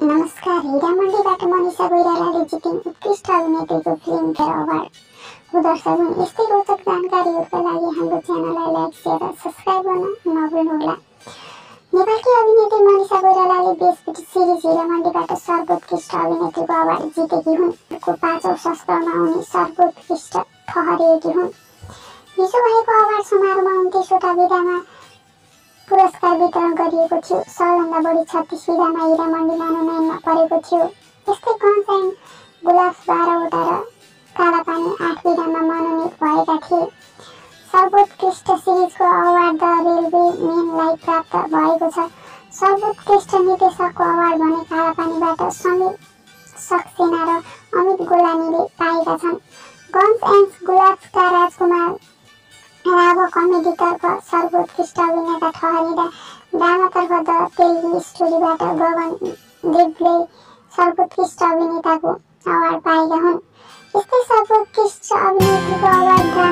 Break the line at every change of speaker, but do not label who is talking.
नमस्कार। हिरामण्डीबाट मनिषा कोइरालाले जितिन् उत्कृष्ट अभिनेत्रीको फिल्मफेयर अवार्ड हो। दर्शकगण, यस्तै रोचक जानकारीहरूका लागि हाम्रो च्यानललाई लाइक, शेयर र सब्स्क्राइब गर्न नभुल्नुहोला। नेपालकी अभिनेत्री मनिषा कोइरालाले बेस्ट सिरिज हिरामण्डीबाट सर्वोत्कृष्ट अभिनेत्रीको अवार्ड जितेकी हुन्। को 5औं संस्करणमा उनी सर्वोत्कृष्ट ठहरिएकी हुन्। हिजो भएको अवार्ड समारोहमा 29वटा विधामा पुरस्कार वितरण गरिएको थियो। सबैभन्दा बढी 36 विधामा हिरामण्डी मनोनयनमा परेको थियो। यस्तै गन्स एन्ड गुलाब्स 12वटा र कालापानी 8 विधामा मनोनित भएका थिए। सर्वोत्कृष्ट सिरिजको अवार्ड द रेलवे मेनलाई प्राप्त भएको छ। सर्वोत्कृष्ट निर्देशकको अवार्ड भने कालापानीबाट समीर सक्सेना र अमित गोलानीले पाएका छन्। गन्स एन्ड गुलाब्सका राजकुमार राव कमेडीतर्फ सर्वोत्कृष्ट अभिनेता ठहरिँदा ड्रामातर्फ द तेलुगु स्टोरीबाट गगन देवले सर्वोत्कृष्ट अभिनेताको अवार्ड पाएका हुन्। यस्तै